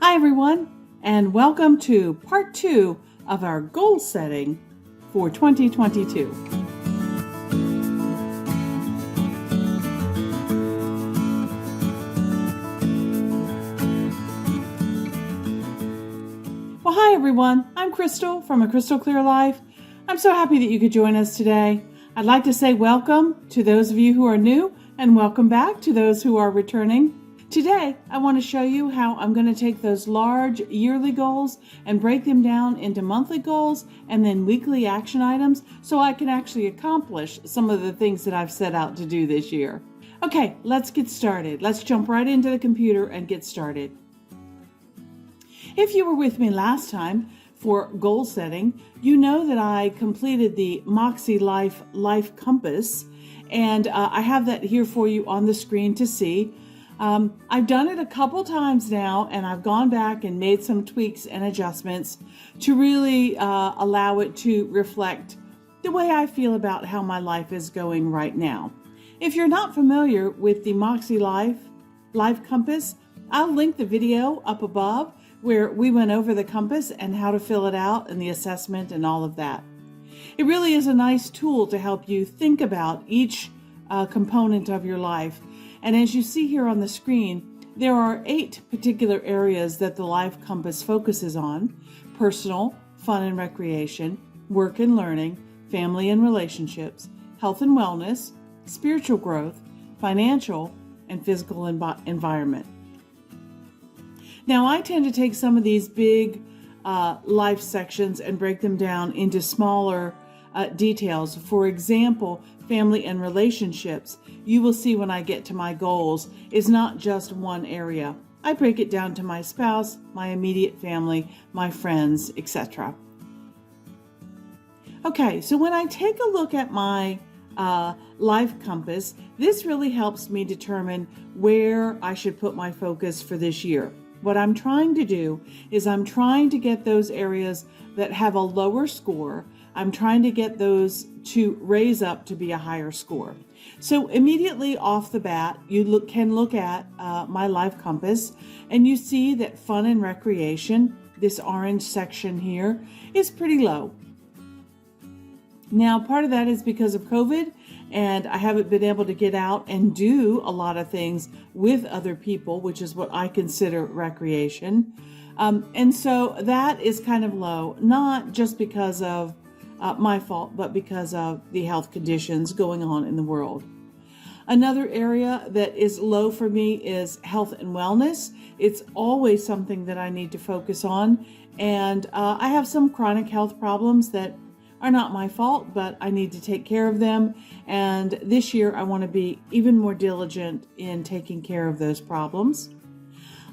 Hi everyone, and welcome to part 2 of our goal setting for 2022. Well, hi everyone, I'm Crystal from A Crystal Clear Life. I'm so happy that you could join us today. I'd like to say welcome to those of you who are new and welcome back to those who are returning. Today, I want to show you how I'm going to take those large yearly goals and break them down into monthly goals and then weekly action items so I can actually accomplish some of the things that I've set out to do this year. Okay, let's get started. Let's jump right into the computer and get started. If you were with me last time for goal setting, you know that I completed the Makse Life Compass, and I have that here for you on the screen to see. I've done it a couple times now, and I've gone back and made some tweaks and adjustments to really allow it to reflect the way I feel about how my life is going right now. If you're not familiar with the Makse Life Compass, I'll link the video up above where we went over the compass and how to fill it out and the assessment and all of that. It really is a nice tool to help you think about each component of your life. And as you see here on the screen, there are 8 particular areas that the Life Compass focuses on: personal, fun and recreation, work and learning, family and relationships, health and wellness, spiritual growth, financial, and physical environment. Now, I tend to take some of these big life sections and break them down into smaller details. For example, family and relationships, you will see when I get to my goals, is not just one area. I break it down to my spouse, my immediate family, my friends, etc. Okay, so when I take a look at my life compass, this really helps me determine where I should put my focus for this year. What I'm trying to do is I'm trying to get those areas that have a lower score. I'm trying to get those to raise up to be a higher score. So immediately off the bat, you can look at my life compass, and you see that fun and recreation, this orange section here, is pretty low. Now, part of that is because of COVID, and I haven't been able to get out and do a lot of things with other people, which is what I consider recreation. And so that is kind of low, not just because of my fault, but because of the health conditions going on in the world. Another area that is low for me is health and wellness. It's always something that I need to focus on. And I have some chronic health problems that are not my fault, but I need to take care of them. And this year I want to be even more diligent in taking care of those problems.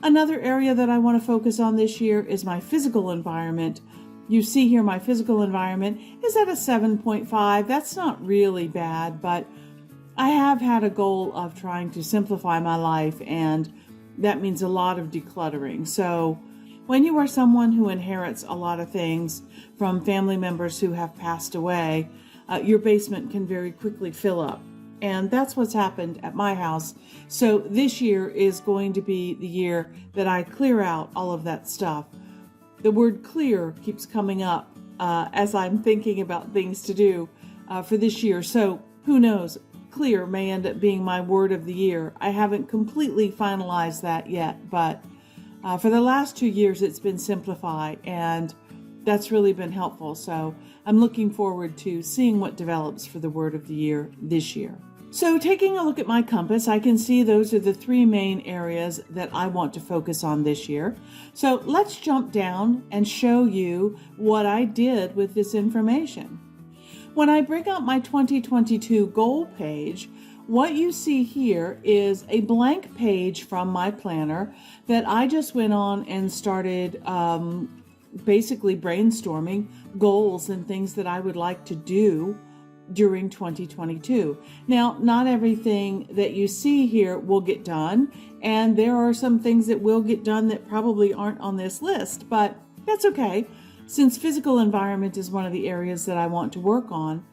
Another area that I want to focus on this year is my physical environment. You see here my physical environment is at a 7.5. That's not really bad, but I have had a goal of trying to simplify my life, and that means a lot of decluttering. So when you are someone who inherits a lot of things from family members who have passed away, your basement can very quickly fill up. And that's what's happened at my house. So this year is going to be the year that I clear out all of that stuff. The word clear keeps coming up as I'm thinking about things to do for this year. So who knows? Clear may end up being my word of the year. I haven't completely finalized that yet, but for the last 2 years, it's been simplify, and that's really been helpful. So I'm looking forward to seeing what develops for the word of the year this year. So taking a look at my compass, I can see those are the 3 main areas that I want to focus on this year. So let's jump down and show you what I did with this information. When I bring up my 2022 goal page, what you see here is a blank page from my planner that I just went on and started basically brainstorming goals and things that I would like to do during 2022. Now, not everything that you see here will get done, and there are some things that will get done that probably aren't on this list, but that's okay. Since physical environment is one of the areas that I want to work on,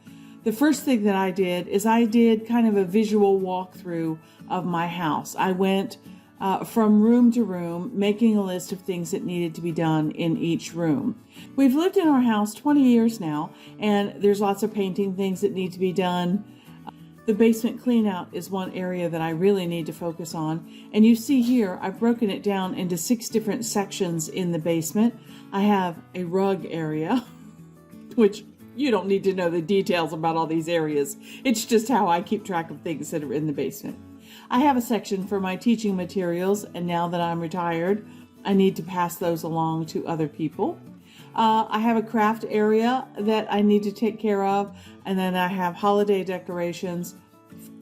the first thing that I did is I did kind of a visual walkthrough of my house. I went from room to room, making a list of things that needed to be done in each room. We've lived in our house 20 years now, and there's lots of painting things that need to be done. The basement clean out is one area that I really need to focus on. And you see here, I've broken it down into 6 different sections in the basement. I have a rug area, which you don't need to know the details about all these areas. It's just how I keep track of things that are in the basement. I have a section for my teaching materials, and now that I'm retired, I need to pass those along to other people. I have a craft area that I need to take care of, and then I have holiday decorations,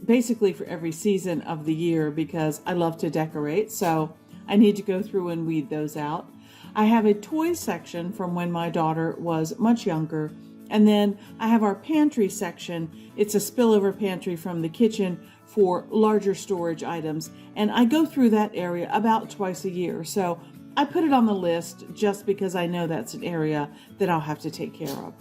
basically for every season of the year, because I love to decorate, so I need to go through and weed those out. I have a toys section from when my daughter was much younger, and then I have our pantry section. It's a spillover pantry from the kitchen for larger storage items, and I go through that area about twice a year, so I put it on the list just because I know that's an area that I'll have to take care of.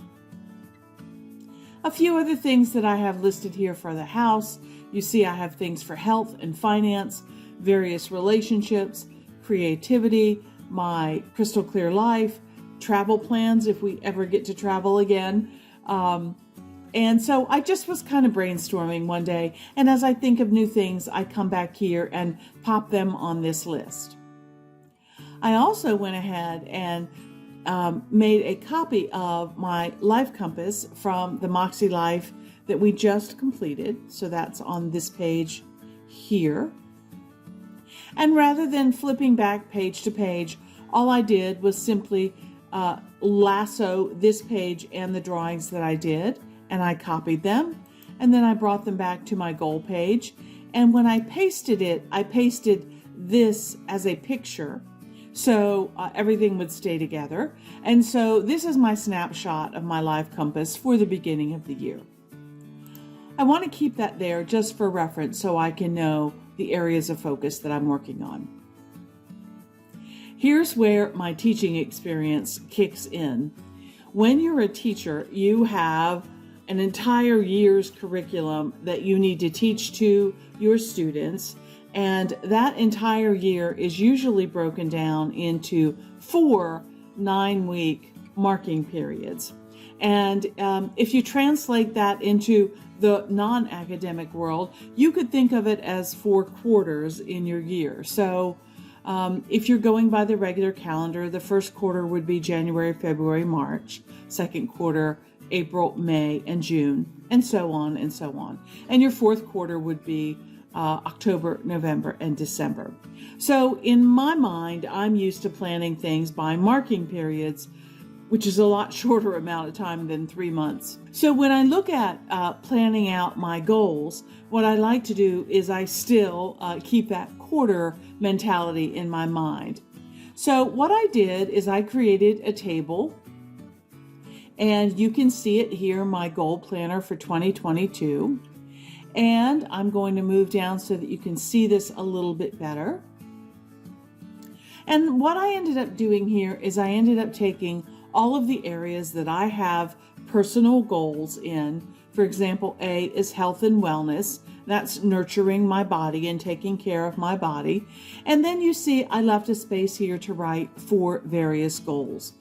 A few other things that I have listed here for the house. You see I have things for health and finance, various relationships, creativity, my crystal clear life, travel plans if we ever get to travel again. And so I just was kind of brainstorming one day, and as I think of new things, I come back here and pop them on this list. I also went ahead and made a copy of my Life Compass from the Makse Life that we just completed. So that's on this page here. And rather than flipping back page to page, all I did was simply lasso this page and the drawings that I did, and I copied them, and then I brought them back to my goal page. And when I pasted it, I pasted this as a picture, so everything would stay together. And so this is my snapshot of my Life Compass for the beginning of the year. I want to keep that there just for reference so I can know the areas of focus that I'm working on. Here's where my teaching experience kicks in. When you're a teacher, you have an entire year's curriculum that you need to teach to your students, and that entire year is usually broken down into 4 9-week marking periods. And if you translate that into the non-academic world, you could think of it as 4 quarters in your year. So if you're going by the regular calendar, the first quarter would be January, February, March, second quarter, April, May, and June, and so on and so on. And your fourth quarter would be October, November, and December. So in my mind, I'm used to planning things by marking periods, which is a lot shorter amount of time than 3 months. So when I look at planning out my goals, what I like to do is I still keep that quarter mentality in my mind. So what I did is I created a table, and you can see it here, my goal planner for 2022. And I'm going to move down so that you can see this a little bit better. And what I ended up doing here is I ended up taking all of the areas that I have personal goals in. For example, A is health and wellness. That's nurturing my body and taking care of my body. And then you see I left a space here to write for various goals.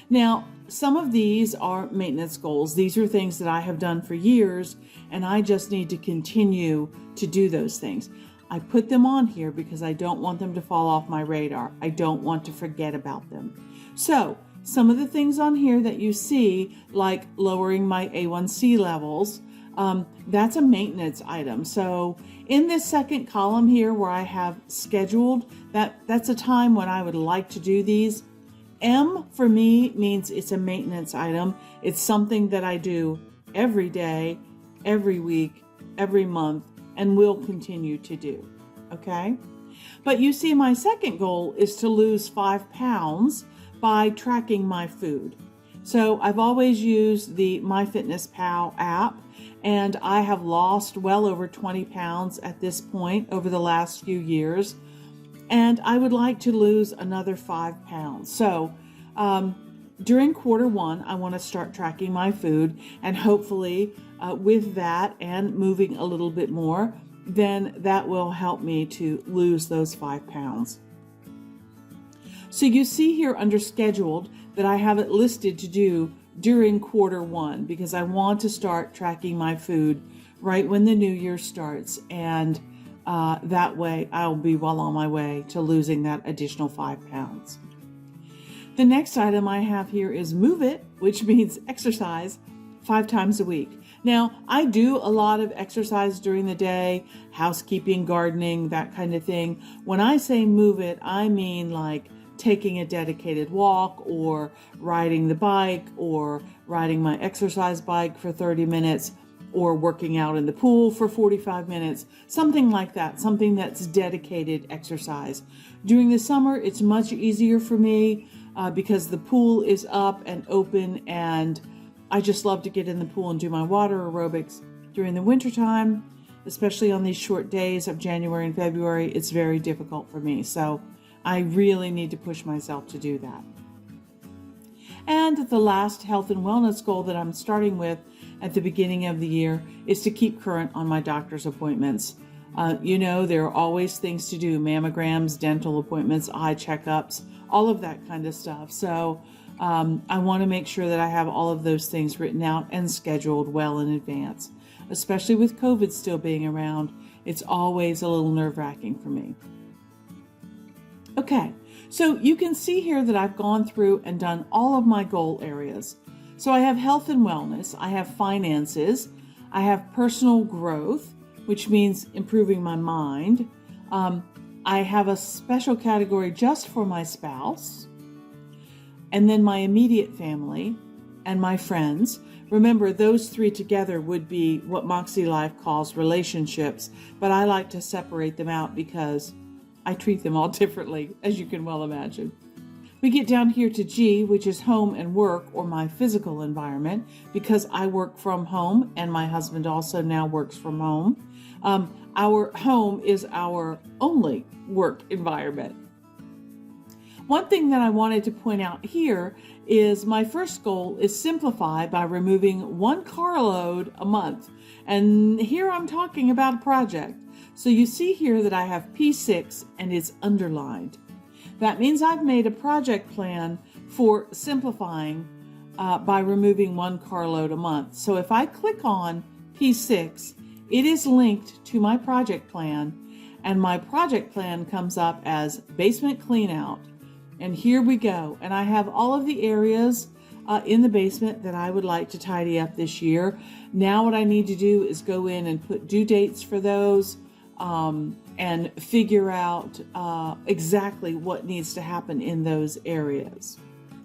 Now, some of these are maintenance goals. These are things that I have done for years, and I just need to continue to do those things. I put them on here because I don't want them to fall off my radar. I don't want to forget about them. So, some of the things on here that you see, like lowering my A1C levels, that's a maintenance item. So in this second column here where I have scheduled, that's a time when I would like to do these. M for me means it's a maintenance item. It's something that I do every day, every week, every month, and will continue to do. Okay? But you see, my second goal is to lose 5 pounds by tracking my food. So I've always used the MyFitnessPal app, and I have lost well over 20 pounds at this point over the last few years. And I would like to lose another 5 pounds. So during quarter 1, I want to start tracking my food, and hopefully with that and moving a little bit more, then that will help me to lose those 5 pounds. So you see here under scheduled that I have it listed to do during Q1 because I want to start tracking my food right when the new year starts, and that way I'll be well on my way to losing that additional 5 pounds. The next item I have here is move it, which means exercise 5 times a week. Now, I do a lot of exercise during the day, housekeeping, gardening, that kind of thing. When I say move it, I mean like taking a dedicated walk or riding the bike or riding my exercise bike for 30 minutes or working out in the pool for 45 minutes, something like that, something that's dedicated exercise. During the summer, it's much easier for me because the pool is up and open, and I just love to get in the pool and do my water aerobics. During the wintertime, especially on these short days of January and February, it's very difficult for me. So I really need to push myself to do that. And the last health and wellness goal that I'm starting with at the beginning of the year is to keep current on my doctor's appointments. There are always things to do: mammograms, dental appointments, eye checkups, all of that kind of stuff. So I want to make sure that I have all of those things written out and scheduled well in advance. Especially with COVID still being around, it's always a little nerve-wracking for me. Okay, so you can see here that I've gone through and done all of my goal areas. So I have health and wellness, I have finances, I have personal growth, which means improving my mind. I have a special category just for my spouse, and then my immediate family and my friends. Remember, those 3 together would be what Makse Life calls relationships, but I like to separate them out because I treat them all differently, as you can well imagine. We get down here to G, which is home and work, or my physical environment, because I work from home and my husband also now works from home. Our home is our only work environment. One thing that I wanted to point out here is my first goal is simplify by removing 1 carload a month. And here I'm talking about a project. So you see here that I have P6 and it's underlined. That means I've made a project plan for simplifying by removing 1 carload a month. So if I click on P6, it is linked to my project plan, and my project plan comes up as basement clean out. And here we go. And I have all of the areas in the basement that I would like to tidy up this year. Now what I need to do is go in and put due dates for those and figure out exactly what needs to happen in those areas.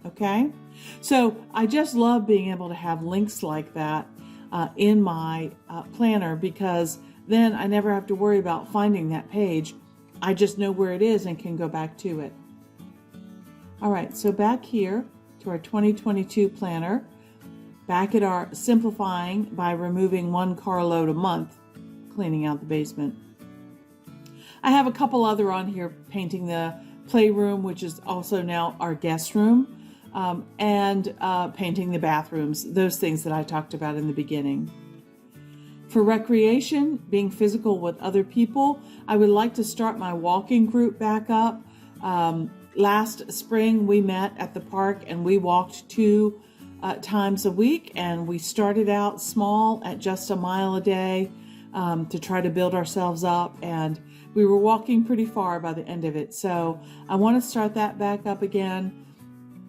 Okay? So I just love being able to have links like that in my planner, because then I never have to worry about finding that page. I just know where it is and can go back to it. All right, so back here to our 2022 planner, back at our simplifying by removing 1 carload a month, cleaning out the basement. I have a couple other on here: painting the playroom, which is also now our guest room, and painting the bathrooms, those things that I talked about in the beginning. For recreation, being physical with other people, I would like to start my walking group back up. Last spring, we met at the park and we walked 2 times a week, and we started out small at just a mile a day to try to build ourselves up, and we were walking pretty far by the end of it. So I want to start that back up again.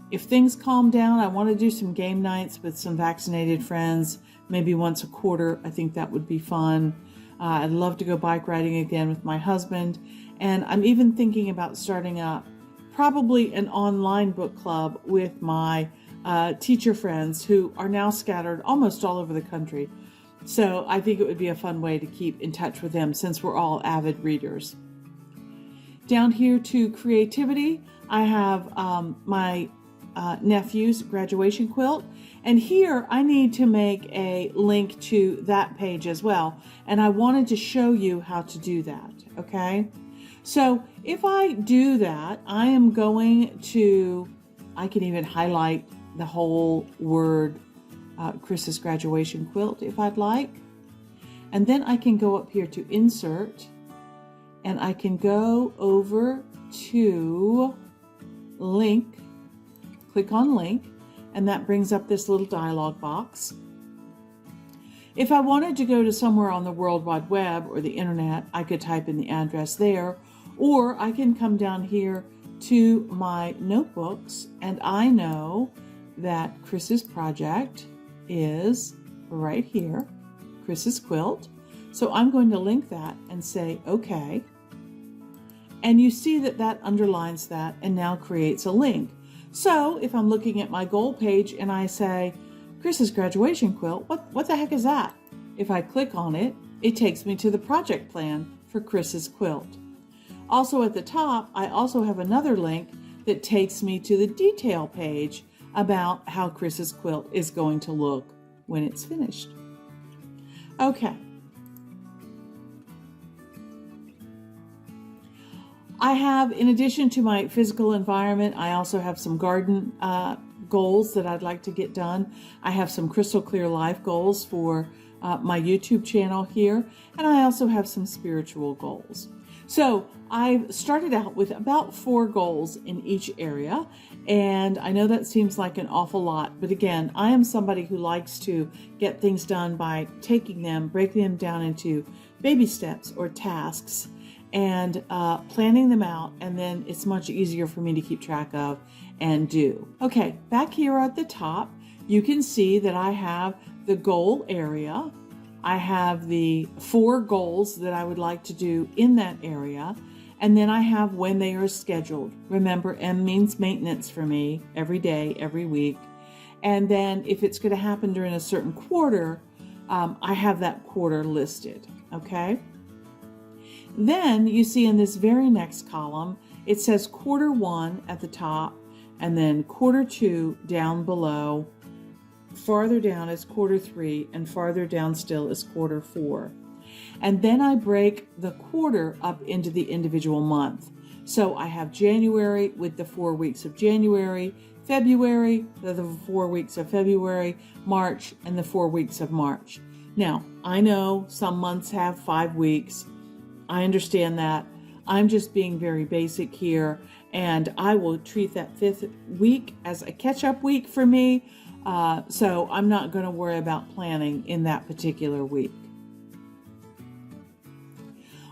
If things calm down, I want to do some game nights with some vaccinated friends, maybe once a quarter. I think that would be fun. I'd love to go bike riding again with my husband, and I'm even thinking about starting up probably an online book club with my teacher friends who are now scattered almost all over the country. So I think it would be a fun way to keep in touch with them since we're all avid readers. Down here to creativity, I have my nephew's graduation quilt. And here I need to make a link to that page as well. And I wanted to show you how to do that, okay? So if I do that, I am going to, I can even highlight the whole word Chris's graduation quilt if I'd like. And then I can go up here to Insert, and I can go over to Link, click on Link, and that brings up this little dialog box. If I wanted to go to somewhere on the World Wide Web or the internet, I could type in the address there, or I can come down here to my notebooks, and I know that Chris's project is right here, Chris's quilt. So I'm going to link that and say OK. And you see that that underlines that and now creates a link. So if I'm looking at my goal page and I say, Chris's graduation quilt, what the heck is that? If I click on it, it takes me to the project plan for Chris's quilt. Also at the top, I also have another link that takes me to the detail page about how Chris's quilt is going to look when it's finished. Okay. I have, in addition to my physical environment, I also have some garden goals that I'd like to get done. I have some crystal clear life goals for my YouTube channel here, and I also have some spiritual goals. So I've started out with about 4 goals in each area, and I know that seems like an awful lot, but again, I am somebody who likes to get things done by breaking them down into baby steps or tasks, and planning them out, and then it's much easier for me to keep track of and do. Okay, back here at the top, you can see that I have the goal area. I have the 4 goals that I would like to do in that area, and then I have when they are scheduled. Remember, M means maintenance for me, every day, every week. And then if it's going to happen during a certain quarter, I have that quarter listed, okay? Then you see in this very next column, it says quarter 1 at the top, and then quarter 2 down below. Farther down is quarter 3, and farther down still is quarter 4. And then I break the quarter up into the individual month. So I have January with the 4 weeks of January, February, the 4 weeks of February, March, and the 4 weeks of March. Now, I know some months have 5 weeks. I understand that. I'm just being very basic here, and I will treat that 5th week as a catch-up week for me. So I'm not going to worry about planning in that particular week.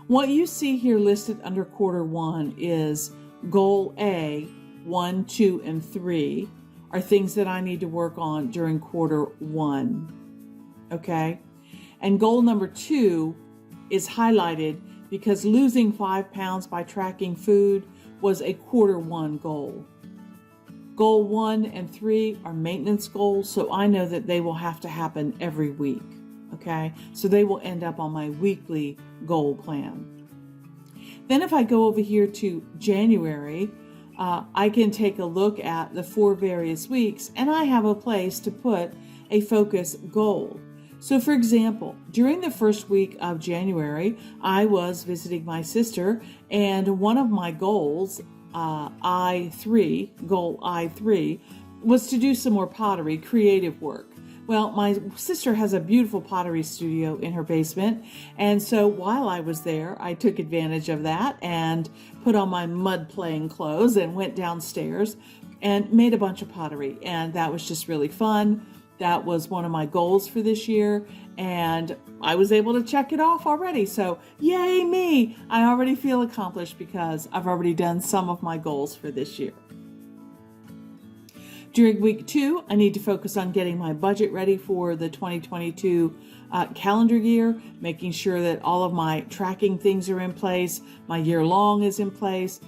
What you see here listed under quarter 1 is goal A, 1, 2, and 3 are things that I need to work on during quarter 1. Okay? And goal number 2 is highlighted because losing 5 pounds by tracking food was a quarter 1 goal. Goal 1 and 3 are maintenance goals, so I know that they will have to happen every week, okay? So they will end up on my weekly goal plan. Then if I go over here to January, I can take a look at the 4 various weeks, and I have a place to put a focus goal. So for example, during the first week of January, I was visiting my sister, and one of my goals, goal I3, was to do some more pottery, creative work. Well, my sister has a beautiful pottery studio in her basement, and so while I was there, I took advantage of that and put on my mud playing clothes and went downstairs and made a bunch of pottery, and that was just really fun. That was one of my goals for this year, and I was able to check it off already. So yay me! I already feel accomplished because I've already done some of my goals for this year. During week 2, I need to focus on getting my budget ready for the 2022 calendar year, making sure that all of my tracking things are in place, my year long is in place,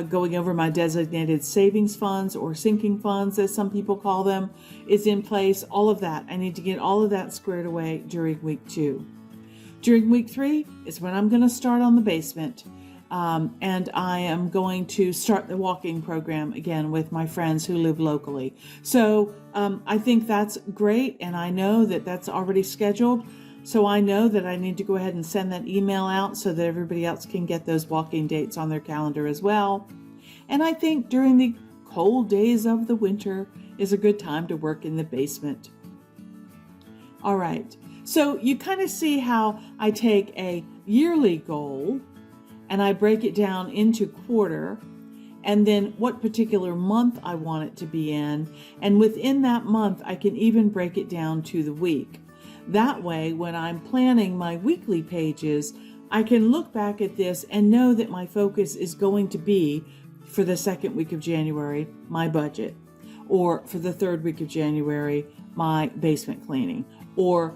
going over my designated savings funds or sinking funds, as some people call them, is in place. All of that. I need to get all of that squared away during week 2. During week 3 is when I'm going to start on the basement. And I am going to start the walking program again with my friends who live locally. So I think that's great, and I know that that's already scheduled. So I know that I need to go ahead and send that email out so that everybody else can get those walking dates on their calendar as well. And I think during the cold days of the winter is a good time to work in the basement. All right. So you kind of see how I take a yearly goal and I break it down into quarter, and then what particular month I want it to be in. And within that month, I can even break it down to the week. That way, when I'm planning my weekly pages, I can look back at this and know that my focus is going to be, for the second week of January, my budget, or for the third week of January, my basement cleaning, or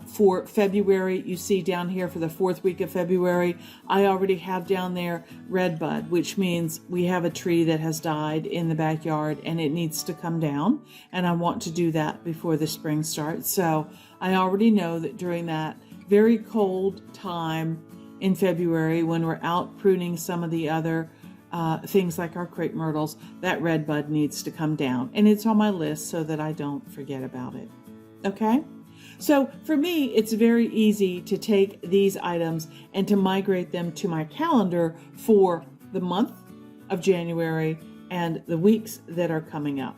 for February, you see down here for the fourth week of February, I already have down there red bud, which means we have a tree that has died in the backyard and it needs to come down. And I want to do that before the spring starts. So I already know that during that very cold time in February, when we're out pruning some of the other things like our crepe myrtles, that red bud needs to come down. And it's on my list so that I don't forget about it. Okay? So for me, it's very easy to take these items and to migrate them to my calendar for the month of January and the weeks that are coming up.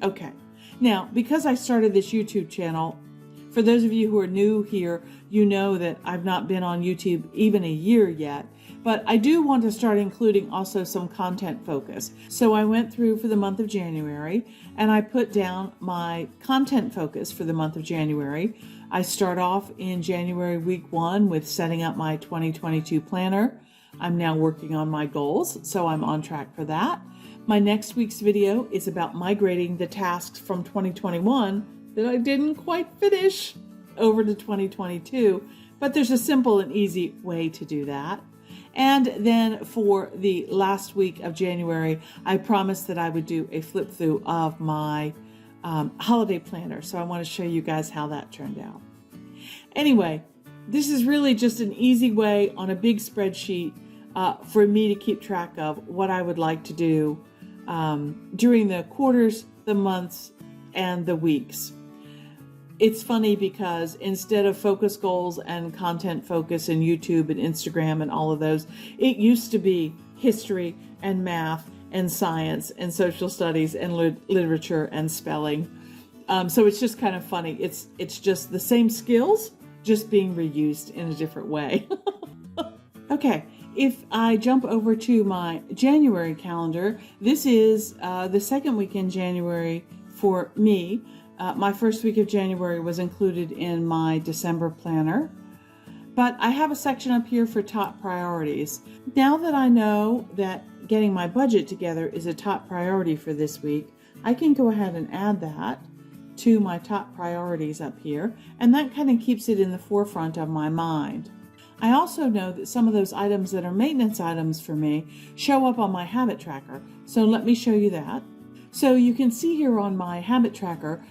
Okay. Now, because I started this YouTube channel, for those of you who are new here, you know that I've not been on YouTube even a year yet, but I do want to start including also some content focus. So I went through for the month of January and I put down my content focus for the month of January. I start off in January week 1 with setting up my 2022 planner. I'm now working on my goals, so I'm on track for that. My next week's video is about migrating the tasks from 2021 that I didn't quite finish over to 2022, but there's a simple and easy way to do that. And then for the last week of January, I promised that I would do a flip through of my holiday planner. So I want to show you guys how that turned out. Anyway, this is really just an easy way on a big spreadsheet for me to keep track of what I would like to do during the quarters, the months, and the weeks. It's funny because instead of focus goals and content focus and YouTube and Instagram and all of those, it used to be history and math and science and social studies and literature and spelling. So it's just kind of funny. It's just the same skills, just being reused in a different way. Okay, if I jump over to my January calendar, this is the second week in January for me. My first week of January was included in my December planner, but I have a section up here for top priorities. Now that I know that getting my budget together is a top priority for this week, I can go ahead and add that to my top priorities up here, and that kind of keeps it in the forefront of my mind. I also know that some of those items that are maintenance items for me show up on my habit tracker, so let me show you that. So you can see here on my habit tracker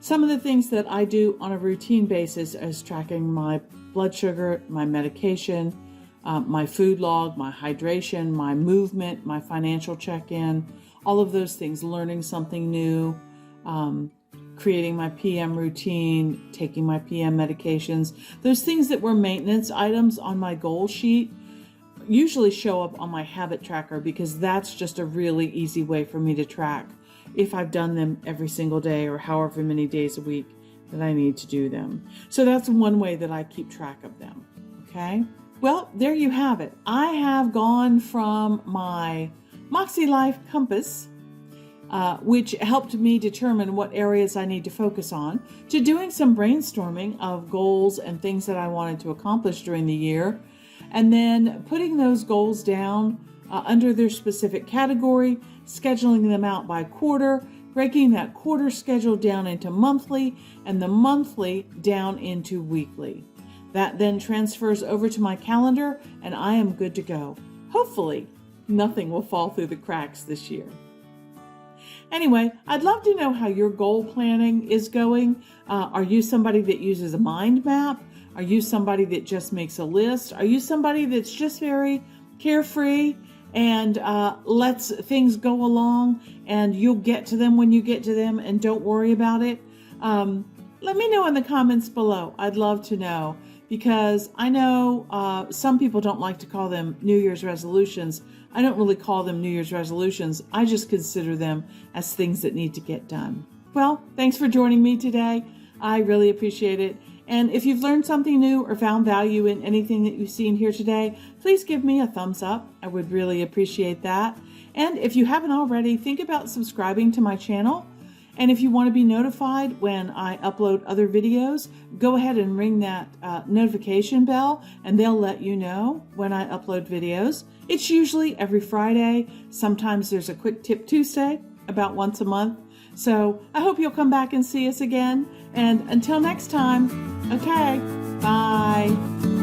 some of the things that I do on a routine basis is tracking my blood sugar, my medication, my food log, my hydration, my movement, my financial check-in, all of those things, learning something new, creating my PM routine, taking my PM medications. Those things that were maintenance items on my goal sheet usually show up on my habit tracker because that's just a really easy way for me to track if I've done them every single day or however many days a week that I need to do them. So that's one way that I keep track of them. Okay. Well, there you have it. I have gone from my Makse Life Compass, which helped me determine what areas I need to focus on, to doing some brainstorming of goals and things that I wanted to accomplish during the year, and then putting those goals down under their specific category, scheduling them out by quarter, breaking that quarter schedule down into monthly, and the monthly down into weekly. That then transfers over to my calendar, and I am good to go. Hopefully, nothing will fall through the cracks this year. Anyway, I'd love to know how your goal planning is going. Are you somebody that uses a mind map? Are you somebody that just makes a list? Are you somebody that's just very carefree and lets things go along and you'll get to them when you get to them and don't worry about it? Let me know in the comments below. I'd love to know, because I know some people don't like to call them New Year's resolutions. I don't really call them New Year's resolutions. I just consider them as things that need to get done. Well, thanks for joining me today. I really appreciate it. And if you've learned something new or found value in anything that you've seen here today, please give me a thumbs up. I would really appreciate that. And if you haven't already, think about subscribing to my channel. And if you want to be notified when I upload other videos, go ahead and ring that notification bell and they'll let you know when I upload videos. It's usually every Friday. Sometimes there's a quick tip Tuesday, about once a month. So I hope you'll come back and see us again. And until next time, okay, bye.